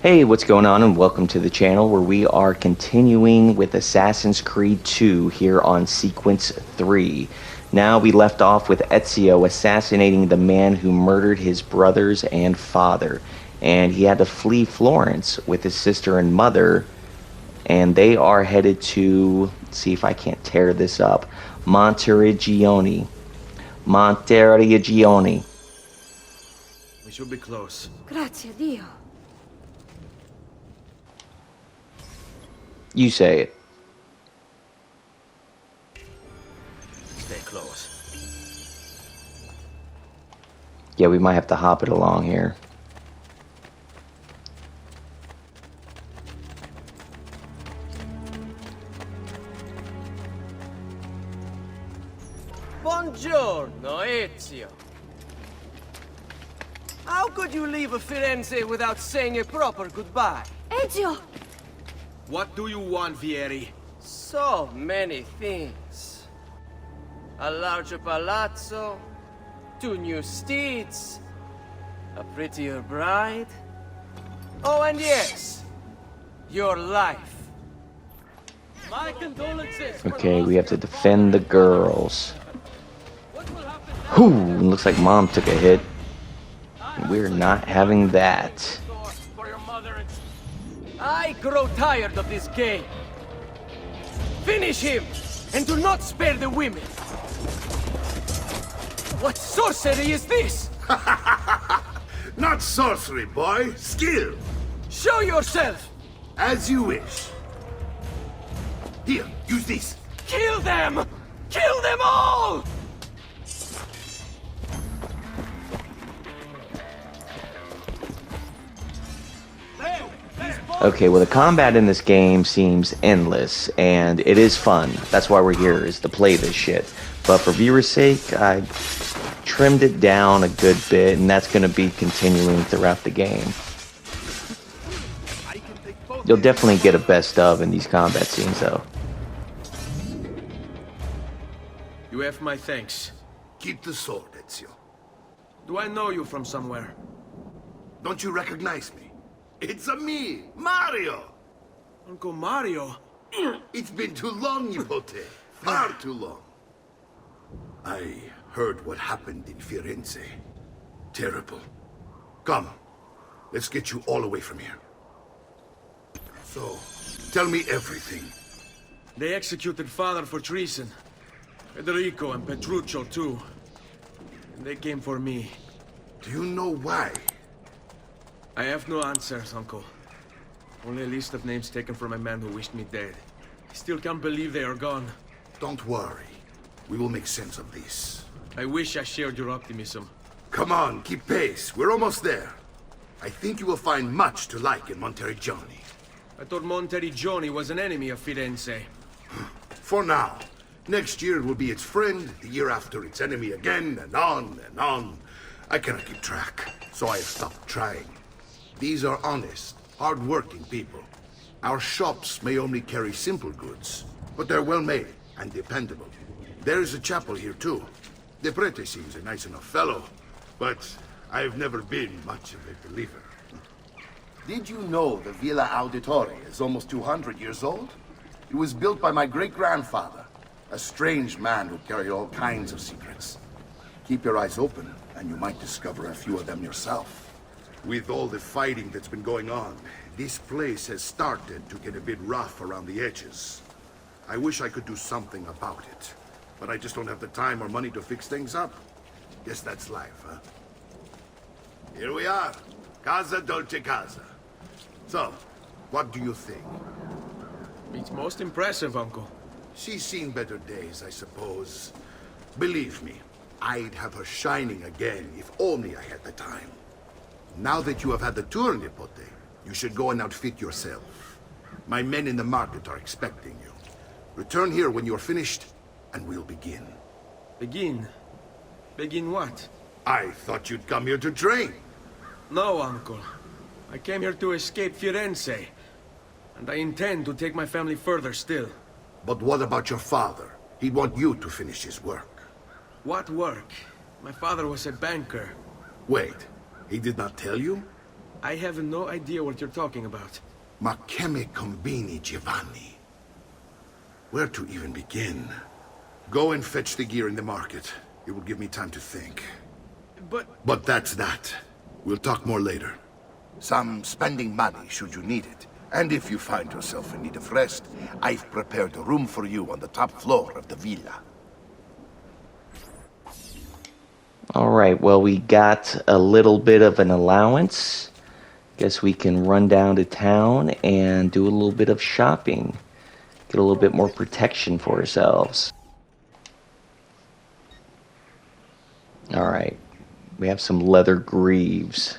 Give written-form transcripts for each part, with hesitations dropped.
Hey, what's going on, and welcome to the channel where we are continuing with Assassin's Creed 2 here on Sequence 3. Now we left off with Ezio assassinating the man who murdered his brothers and father, and he had to flee Florence with his sister and mother, and they are headed to, let's see if I can't tear this up, Monteriggioni. Monteriggioni. We should be close. Grazie Dio. You say it. Stay close. Yeah, we might have to hop it along here. Buongiorno, Ezio. How could you leave Firenze without saying a proper goodbye? Ezio! What do you want, Vieri? So many things. A larger palazzo, 2 new steeds, a prettier bride. Oh, and yes, your life. My condolences. Okay, we have to defend the girls. Whew, looks like Mom took a hit. We're not having that. I grow tired of this game. Finish him, and do not spare the women. What sorcery is this? Not sorcery, boy. Skill. Show yourself! As you wish. Here, use this. Kill them! Kill them all! Okay, well, the combat in this game seems endless, and it is fun. That's why we're here, is to play this shit. But for viewers' sake, I trimmed it down a good bit, and that's going to be continuing throughout the game. You'll definitely get a best of in these combat scenes, though. You have my thanks. Keep the sword, Ezio. Do I know you from somewhere? Don't you recognize me? It's a me, Mario. Uncle Mario? It's been too long, Nipote. Far too long. I heard what happened in Firenze. Terrible. Come, let's get you all away from here. So, tell me everything. They executed father for treason. Federico and Petruccio too. And they came for me. Do you know why? I have no answers, Uncle. Only a list of names taken from a man who wished me dead. I still can't believe they are gone. Don't worry. We will make sense of this. I wish I shared your optimism. Come on, keep pace. We're almost there. I think you will find much to like in Monteriggioni. I thought Monteriggioni was an enemy of Firenze. For now. Next year it will be its friend, the year after its enemy again, and on and on. I cannot keep track, so I have stopped trying. These are honest, hard-working people. Our shops may only carry simple goods, but they're well-made and dependable. There is a chapel here, too. The prete seems a nice enough fellow, but I've never been much of a believer. Did you know the Villa Auditore is almost 200 years old? It was built by my great-grandfather, a strange man who carried all kinds of secrets. Keep your eyes open, and you might discover a few of them yourself. With all the fighting that's been going on, this place has started to get a bit rough around the edges. I wish I could do something about it, but I just don't have the time or money to fix things up. Guess that's life, huh? Here we are. Casa Dolce Casa. So, what do you think? It's most impressive, Uncle. She's seen better days, I suppose. Believe me, I'd have her shining again if only I had the time. Now that you have had the tour, Nipote, you should go and outfit yourself. My men in the market are expecting you. Return here when you're finished, and we'll begin. Begin? Begin what? I thought you'd come here to train. No, Uncle. I came here to escape Firenze. And I intend to take my family further still. But what about your father? He'd want you to finish his work. What work? My father was a banker. Wait, he did not tell you? I have no idea what you're talking about. Ma che me combini, Giovanni? Where to even begin? Go and fetch the gear in the market. It will give me time to think. But that's that. We'll talk more later. Some spending money should you need it. And if you find yourself in need of rest, I've prepared a room for you on the top floor of the villa. All right, well, we got a little bit of an allowance. Guess we can run down to town and do a little bit of shopping. Get a little bit more protection for ourselves. All right, we have some leather greaves.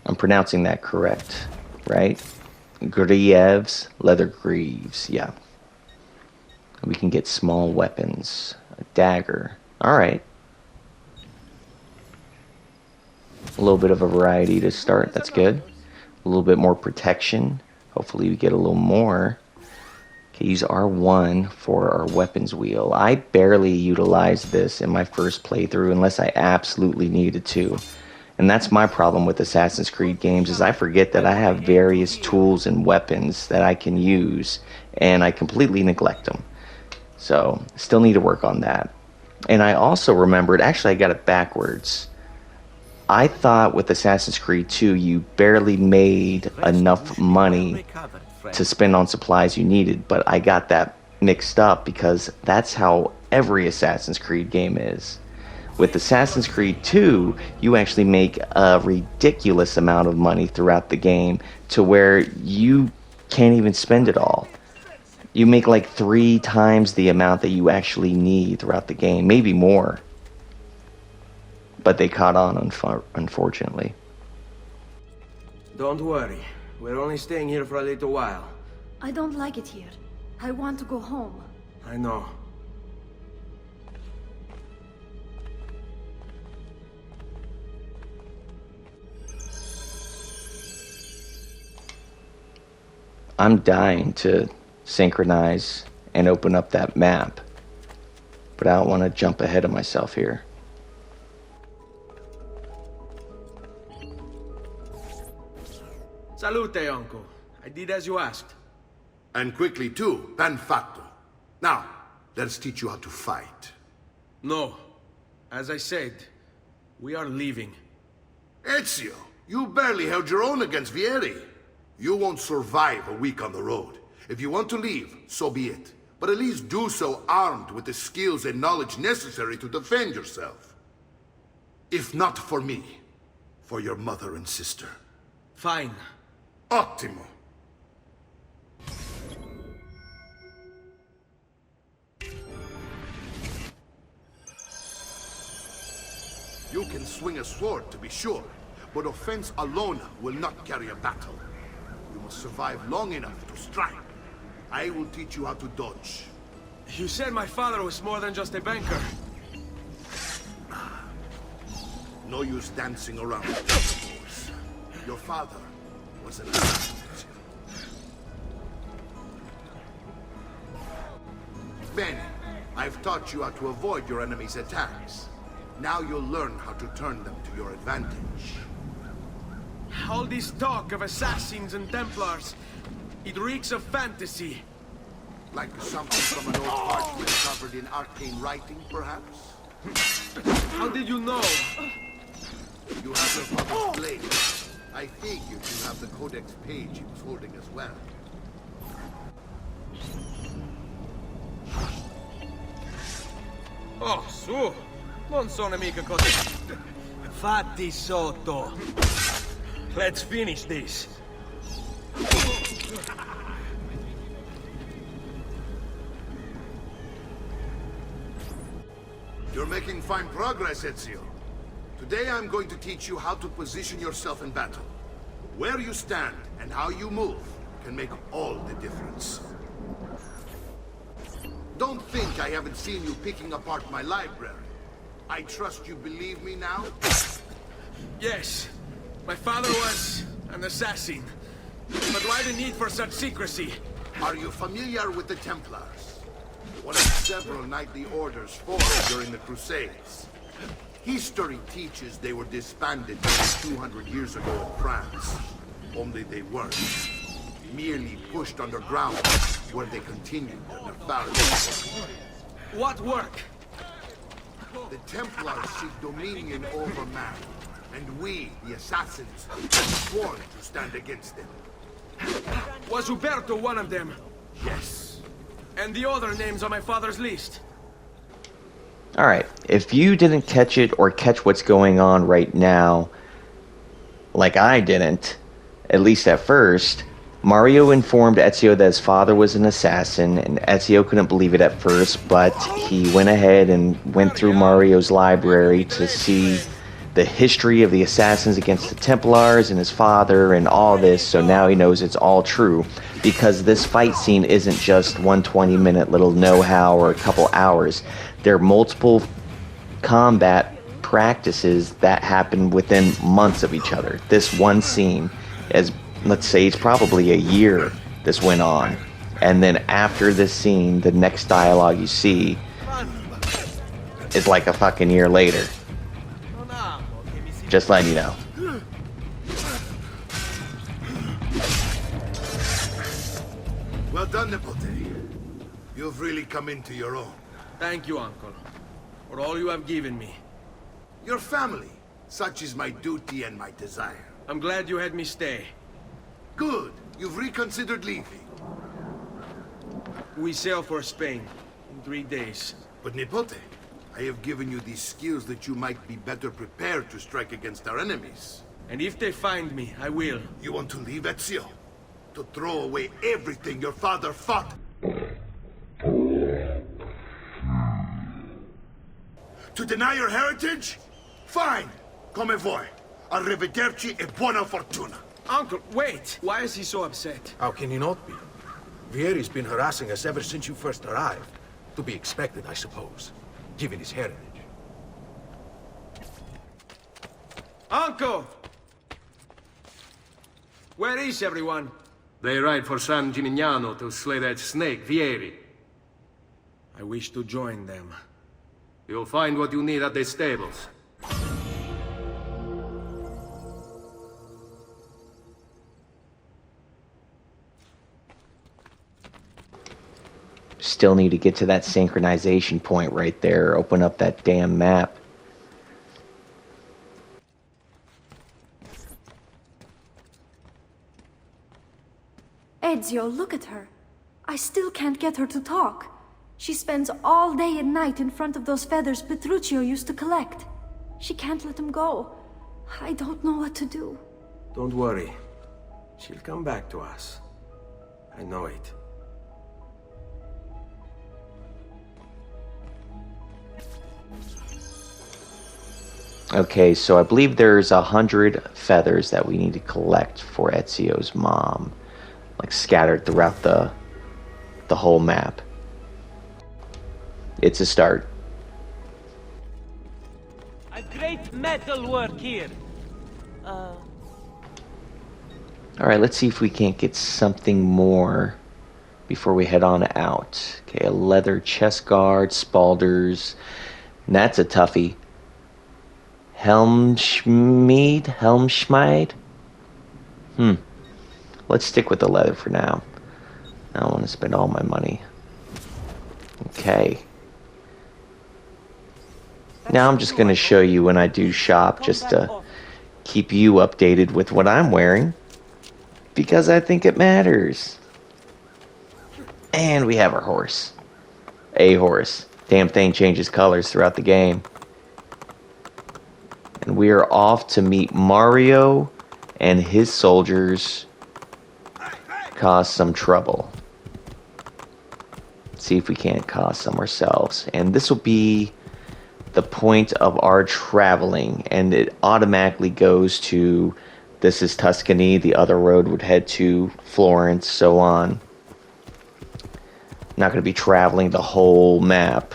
I'm pronouncing that correct, right? Greaves, leather greaves, yeah. We can get small weapons, a dagger. All right. A little bit of a variety to start, that's good. A little bit more protection. Hopefully we get a little more. Okay, use R1 for our weapons wheel. I barely utilized this in my first playthrough unless I absolutely needed to. And that's my problem with Assassin's Creed games, is I forget that I have various tools and weapons that I can use, and I completely neglect them. So, still need to work on that. And I also remembered, actually I got it backwards. I thought with Assassin's Creed 2 you barely made enough money to spend on supplies you needed, but I got that mixed up because that's how every Assassin's Creed game is. With Assassin's Creed 2, you actually make a ridiculous amount of money throughout the game to where you can't even spend it all. You make like 3 times the amount that you actually need throughout the game, maybe more. But they caught on, unfortunately. Don't worry. We're only staying here for a little while. I don't like it here. I want to go home. I know. I'm dying to synchronize and open up that map, but I don't want to jump ahead of myself here. Salute, Uncle. I did as you asked. And quickly too, ben fatto. Now, let's teach you how to fight. No. As I said, we are leaving. Ezio, you barely held your own against Vieri. You won't survive a week on the road. If you want to leave, so be it. But at least do so armed with the skills and knowledge necessary to defend yourself. If not for me, for your mother and sister. Fine. Ottimo. You can swing a sword, to be sure, but offense alone will not carry a battle. You must survive long enough to strike. I will teach you how to dodge. You said my father was more than just a banker. No use dancing around, of course. Your father was an assassin. Bene, I've taught you how to avoid your enemy's attacks. Now you'll learn how to turn them to your advantage. All this talk of assassins and Templars, it reeks of fantasy. Like something from an old parchment covered in arcane writing, perhaps? How did you know? You have your father's blade. I figured you have the codex page he was holding as well. Oh, su! Non sono mica così. Fatti sotto. Let's finish this. You're making fine progress, Ezio. Today I'm going to teach you how to position yourself in battle. Where you stand and how you move can make all the difference. Don't think I haven't seen you picking apart my library. I trust you believe me now? Yes, my father was an assassin. But why the need for such secrecy? Are you familiar with the Templars? One of several knightly orders formed during the Crusades. History teaches they were disbanded nearly 200 years ago in France. Only they weren't. Merely pushed underground, where they continued their nefarious work. What work? The Templars seek dominion over man, and we, the Assassins, have sworn to stand against them. Was Uberto one of them? Yes. And the other names on my father's list? Alright, if you didn't catch it or catch what's going on right now, like I didn't, at least at first, Mario informed Ezio that his father was an assassin, and Ezio couldn't believe it at first, but he went ahead and went through Mario's library to see the history of the assassins against the Templars and his father and all this, so now he knows it's all true, because this fight scene isn't just one 20-minute little know-how or a couple hours. There are multiple combat practices that happen within months of each other. This one scene, as let's say it's probably a year this went on, and then after this scene, the next dialogue you see is like a fucking year later. Just letting you know. Well done, Nipote. You've really come into your own. Thank you, Uncle, for all you have given me. Your family. Such is my duty and my desire. I'm glad you had me stay. Good. You've reconsidered leaving. We sail for Spain in 3 days. But Nipote, I have given you these skills that you might be better prepared to strike against our enemies. And if they find me, I will. You want to leave Ezio? To throw away everything your father fought? To deny your heritage? Fine. Come voi. Arrivederci e buona fortuna. Uncle, wait! Why is he so upset? How can he not be? Vieri's been harassing us ever since you first arrived. To be expected, I suppose, given his heritage. Uncle! Where is everyone? They ride for San Gimignano to slay that snake, Vieri. I wish to join them. You'll find what you need at the stables. Still need to get to that synchronization point right there. Open up that damn map. Ezio, look at her. I still can't get her to talk. She spends all day and night in front of those feathers Petruchio used to collect. She can't let them go. I don't know what to do. Don't worry. She'll come back to us. I know it. Okay, so I believe there's 100 feathers that we need to collect for Ezio's mom. Like scattered throughout the whole map. It's a start. A great metal work here. Alright, let's see if we can't get something more before we head on out. Okay, a leather chest guard, spalders. And that's a toughie. Helmschmied? Let's stick with the leather for now. I don't want to spend all my money. Okay. Now I'm just going to show you when I do shop, just to keep you updated with what I'm wearing. Because I think it matters. And we have our horse. A horse. Damn thing changes colors throughout the game. And we are off to meet Mario and his soldiers cause some trouble. See if we can't cause some ourselves. And this will be the point of our traveling. And it automatically goes to, this is Tuscany, the other road would head to Florence, so on. Not going to be traveling the whole map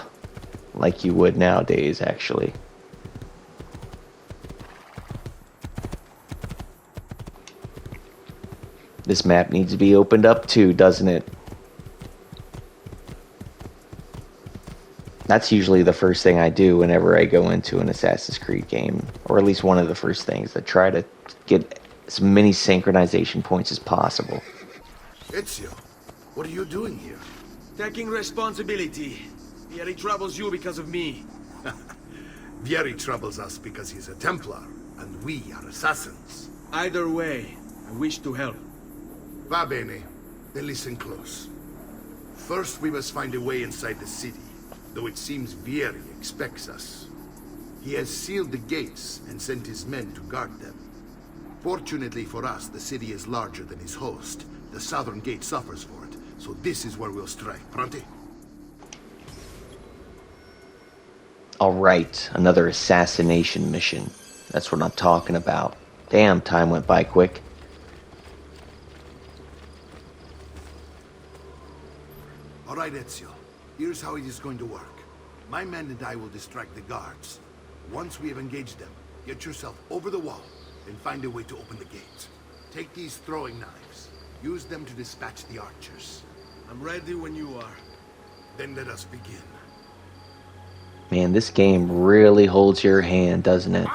like you would nowadays, actually. This map needs to be opened up too, doesn't it? That's usually the first thing I do whenever I go into an Assassin's Creed game, or at least one of the first things. I try to get as many synchronization points as possible. Ezio, what are you doing here? Taking responsibility. Vieri troubles you because of me. Vieri troubles us because he's a Templar, and we are assassins. Either way, I wish to help. Va bene. Then listen close. First, we must find a way inside the city, though it seems Vieri expects us. He has sealed the gates and sent his men to guard them. Fortunately for us, the city is larger than his host. The southern gate suffers for it, so this is where we'll strike. Pronti? Alright, another assassination mission. That's what I'm talking about. Damn, time went by quick. Alright, Ezio. Here's how it is going to work. My men and I will distract the guards. Once we have engaged them, get yourself over the wall and find a way to open the gate. Take these throwing knives. Use them to dispatch the archers. I'm ready when you are. Then let us begin. Man, this game really holds your hand, doesn't it?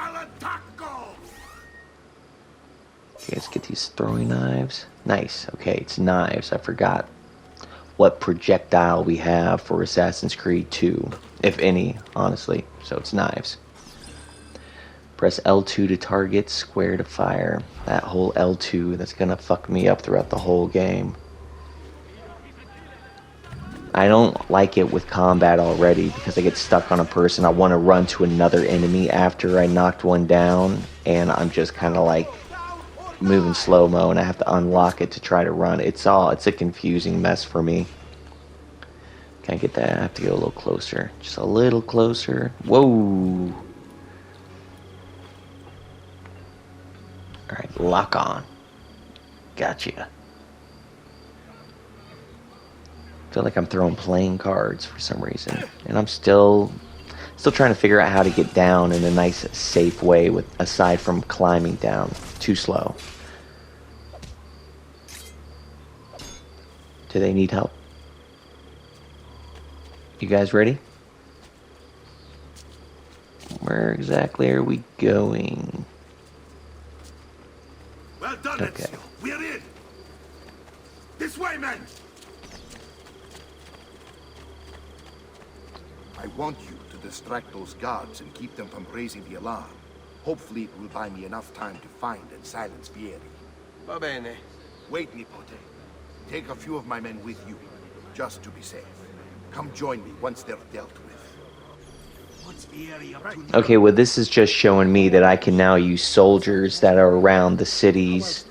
Okay, let's get these throwing knives. Nice. Okay, it's knives. I forgot what projectile we have for Assassin's Creed 2, if any, honestly. So it's knives. Press L2 to target, square to fire. That whole L2, that's gonna fuck me up throughout the whole game. I don't like it with combat already because I get stuck on a person. I want to run to another enemy after I knocked one down, and I'm just kind of like moving slow-mo, and I have to unlock it to try to run. It's a confusing mess for me. Can I get that? I have to go a little closer. Just a little closer. Whoa! Alright, lock on. Gotcha. I feel like I'm throwing playing cards for some reason. And I'm still trying to figure out how to get down in a nice, safe way, aside from climbing down. Too slow. Do they need help? You guys ready? Where exactly are we going? Well done, Okay. Ezio. We're in. This way, men. I want you to distract those guards and keep them from raising the alarm. Hopefully it will buy me enough time to find and silence Vieri. Va bene. Wait, Nipote. Take a few of my men with you, just to be safe. Come join me once they're dealt with. What's Vieri up to? Okay, well this is just showing me that I can now use soldiers that are around the cities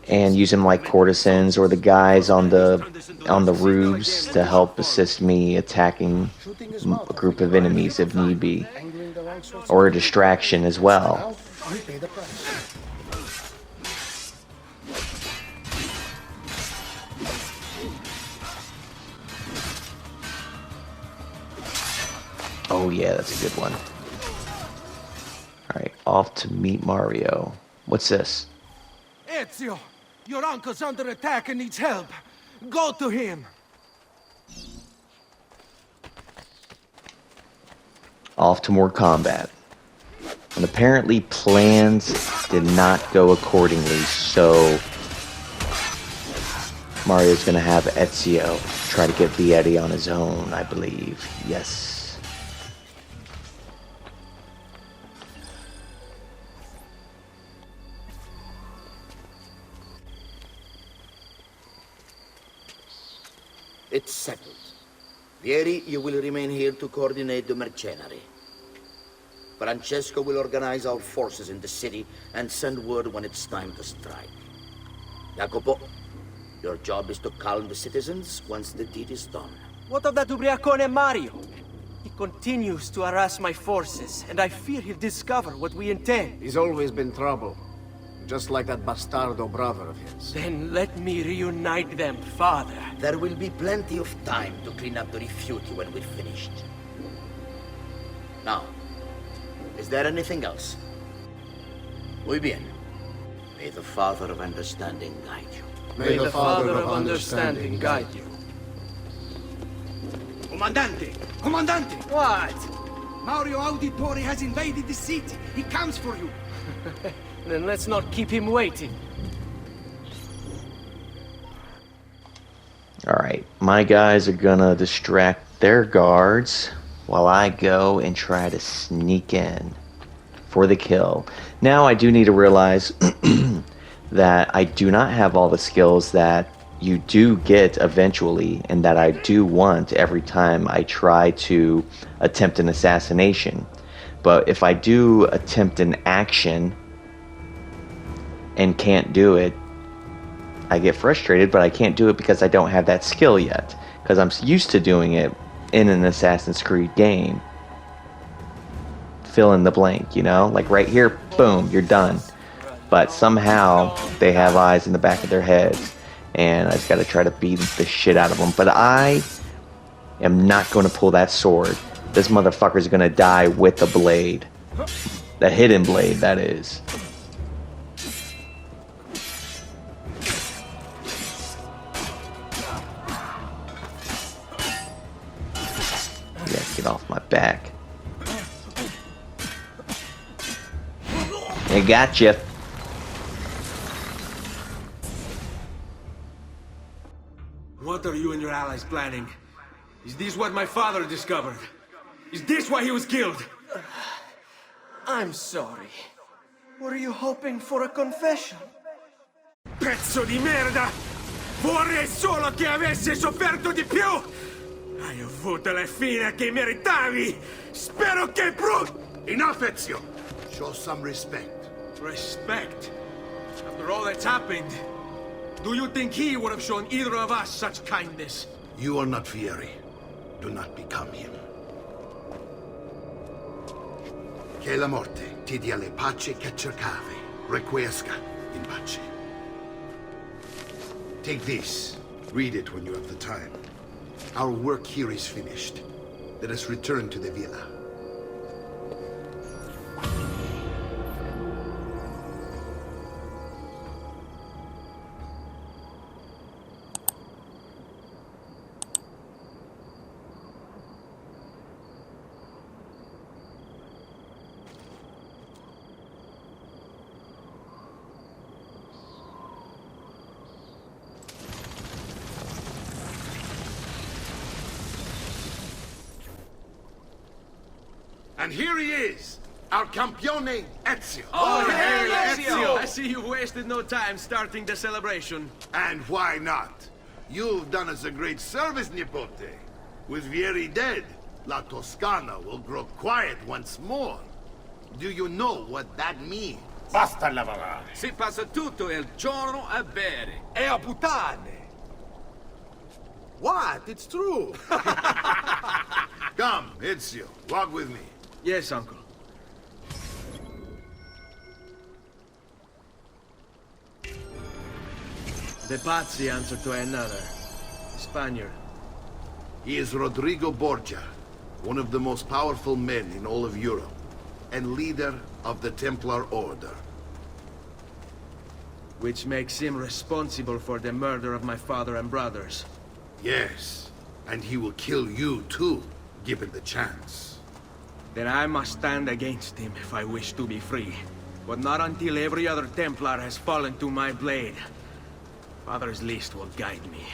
and use them like courtesans or the guys on the roofs to help assist me attacking a group of enemies if need be, or a distraction as well. Oh yeah, that's a good one. Alright, off to meet Mario. What's this? Ezio, your uncle's under attack and needs help. Go to him. Off to more combat. And apparently plans did not go accordingly, so Mario's gonna have Ezio try to get Vieri on his own, I believe. Yes. It's settled. Vieri, you will remain here to coordinate the mercenary. Francesco will organize our forces in the city and send word when it's time to strike. Jacopo, your job is to calm the citizens once the deed is done. What of that Ubriacone Mario? He continues to harass my forces, and I fear he'll discover what we intend. He's always been trouble. Just like that bastardo brother of his. Then let me reunite them, father. There will be plenty of time to clean up the refuti when we're finished. Now, is there anything else? Muy bien. May the Father of Understanding guide you. May the Father of Understanding guide you. Comandante! Comandante! What? Mario Auditore has invaded the city. He comes for you. Then let's not keep him waiting. Alright, my guys are gonna distract their guards while I go and try to sneak in for the kill. Now I do need to realize that I do not have all the skills that you do get eventually and that I do want every time I try to attempt an assassination. But if I do attempt an action and can't do it, I get frustrated, but I can't do it because I don't have that skill yet. Because I'm used to doing it in an Assassin's Creed game. Fill in the blank, you know? Like right here, boom, you're done. But somehow they have eyes in the back of their heads. And I just gotta try to beat the shit out of them. But I am not gonna pull that sword. This motherfucker's gonna die with the blade. The hidden blade, that is. Yeah, get off my back. I gotcha. What are you and your allies planning? Is this what my father discovered? Is this why he was killed? I'm sorry. Were you hoping for a confession? Pezzo di merda! Vorrei solo che avessi sofferto di più! Hai avuto la fine che meritavi! Spero che Enough, Ezio! Show some respect. Respect? After all that's happened, do you think he would have shown either of us such kindness? You are not Vieri. Do not become him. Che la morte ti dia le pace che cercavi. Requiescat in pace. Take this. Read it when you have the time. Our work here is finished. Let us return to the villa. And here he is, our campione Ezio. Oh, hey, Ezio! I see you've wasted no time starting the celebration. And why not? You've done us a great service, Nipote. With Vieri dead, La Toscana will grow quiet once more. Do you know what that means? Basta lavorare. Si passa tutto il giorno a bere. E a puttane. What? It's true. Come, Ezio, walk with me. Yes, uncle. The Pazzi answer to another. Spaniard. He is Rodrigo Borgia, one of the most powerful men in all of Europe, and leader of the Templar Order. Which makes him responsible for the murder of my father and brothers. Yes, and he will kill you too, given the chance. Then I must stand against him if I wish to be free. But not until every other Templar has fallen to my blade. Father's list will guide me.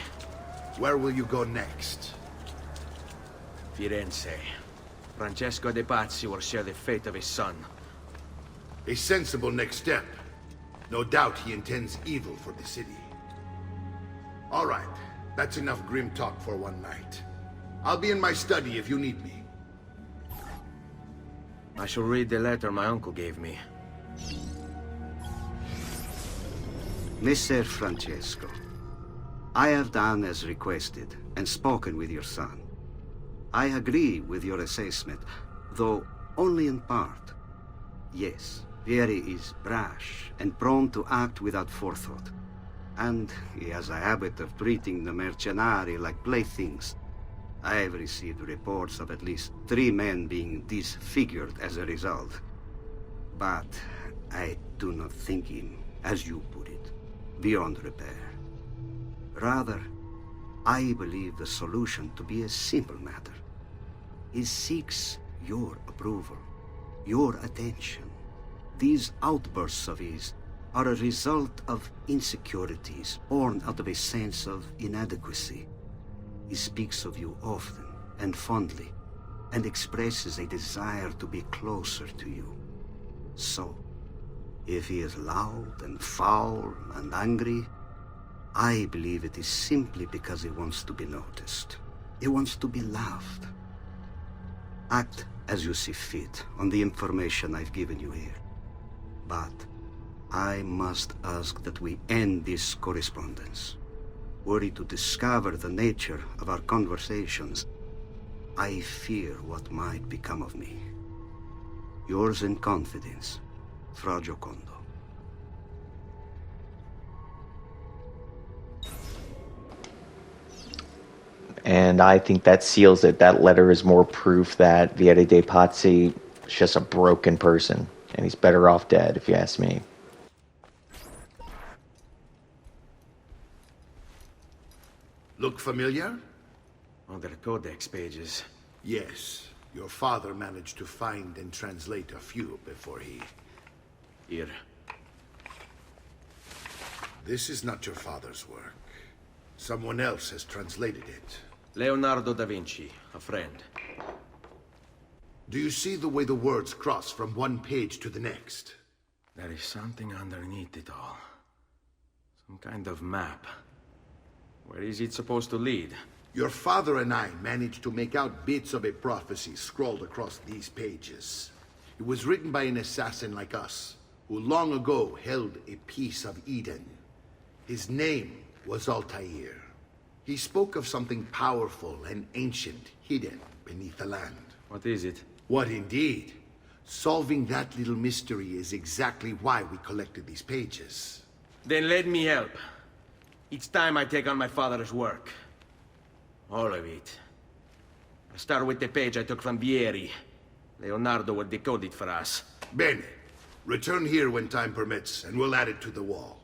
Where will you go next? Firenze. Francesco de Pazzi will share the fate of his son. A sensible next step. No doubt he intends evil for the city. All right, that's enough grim talk for one night. I'll be in my study if you need me. I shall read the letter my uncle gave me. Messer Francesco, I have done as requested and spoken with your son. I agree with your assessment, though only in part. Yes, Vieri is brash and prone to act without forethought. And he has a habit of treating the mercenari like playthings. I have received reports of at least 3 men being disfigured as a result. But I do not think him, as you put it, beyond repair. Rather, I believe the solution to be a simple matter. He seeks your approval, your attention. These outbursts of his are a result of insecurities born out of a sense of inadequacy. He speaks of you often and fondly, and expresses a desire to be closer to you. So, if he is loud and foul and angry, I believe it is simply because he wants to be noticed. He wants to be loved. Act as you see fit on the information I've given you here. But I must ask that we end this correspondence. Were he to discover the nature of our conversations, I fear what might become of me. Yours in confidence, Fra Giocondo. And I think that seals it. That letter is more proof that Vieri de Pazzi is just a broken person, and he's better off dead, if you ask me. Look familiar? On the codex pages. Yes. Your father managed to find and translate a few before he... Here. This is not your father's work. Someone else has translated it. Leonardo da Vinci, a friend. Do you see the way the words cross from one page to the next? There is something underneath it all. Some kind of map. Where is it supposed to lead? Your father and I managed to make out bits of a prophecy scrawled across these pages. It was written by an assassin like us, who long ago held a piece of Eden. His name was Altair. He spoke of something powerful and ancient hidden beneath the land. What is it? What indeed? Solving that little mystery is exactly why we collected these pages. Then let me help. Each time I take on my father's work. All of it. I'll start with the page I took from Vieri. Leonardo will decode it for us. Bene. Return here when time permits, and we'll add it to the wall.